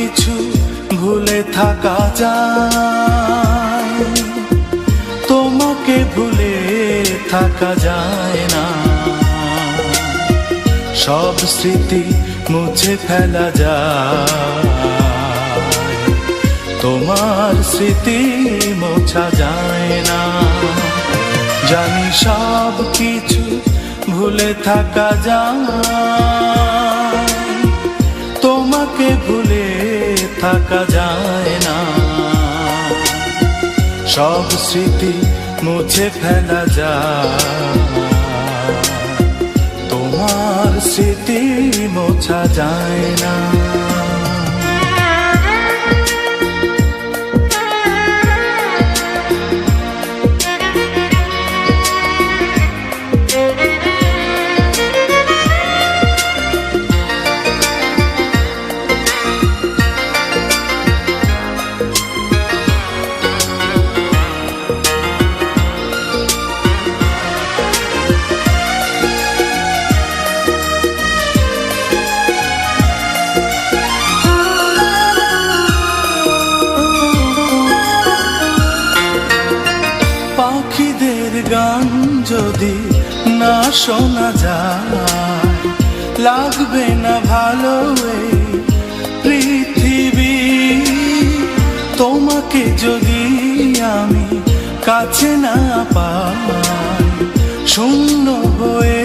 কিছু ভুলে থাকা যায়, তোমাকে ভুলে থাকা যায় না। সব স্মৃতি মুছে ফেলা যায়, তোমার স্মৃতি মোছা যায় না। জানি সব কিছু ভুলে থাকা যায়, তোমাকে ভুলে থাকা যায় না। সব স্মৃতি মুছে ফেলা যায়, তোমার স্মৃতি মোছা যায় না। পাখিদের গান যদি না শোনা যায়, লাগবে না ভালো এই পৃথিবী। তোমাকে যদি আমি কাছে না পাই, শূন্য হয়ে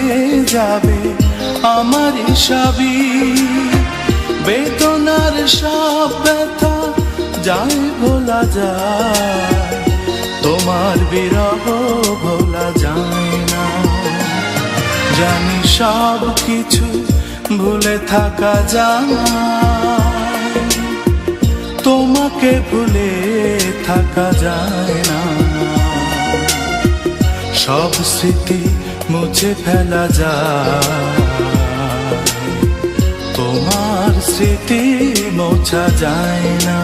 যাবে আমার সবই। বেদনার সব ব্যথা যায় ভোলা যায়, তোমার বিরহ ভোলা যায় না। জানি সব কিছু ভুলে থাকা যায়, তোমাকে ভুলে থাকা যায় না। সব স্মৃতি মুছে ফেলা যায়, তোমার স্মৃতি মোছা যায় না।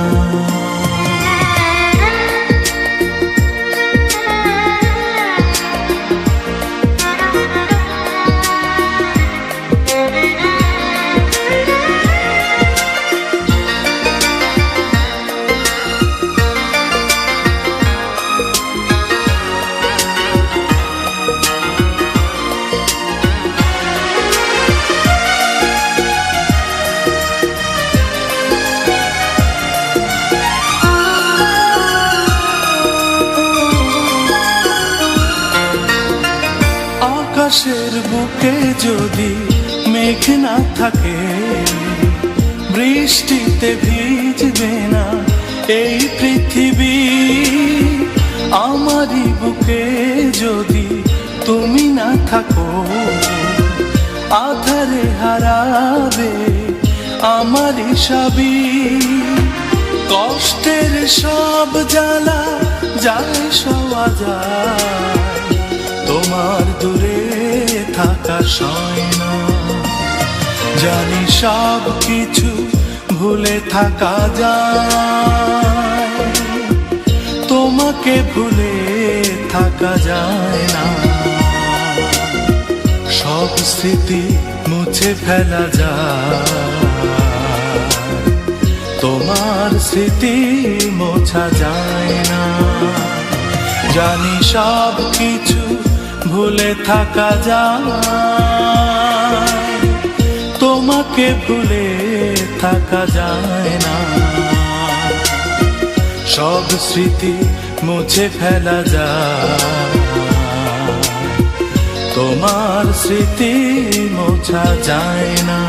আকাশের বুকে যদি মেঘ না থাকে, বৃষ্টিতে ভিজবে না এই পৃথিবী। আমারই বুকে যদি তুমি না থাকো, আধারে হারাবে আমারই সবই। কষ্টের সব জ্বালা যায় সওয়া যায়, তোমার দূরে থাকা সয় না। জানি সব কিছু ভুলে থাকা যায়, তোমাকে ভুলে থাকা যায় না। সব স্মৃতি মুছে ফেলা যায়, তোমার স্মৃতি মোছা যায় না। জানি সব কিছু ভুলে থাকা যায়, তোমাকে ভুলে থাকা যায় না। সব স্মৃতি মুছে ফেলা যায়, তোমার স্মৃতি মোছা যায় না।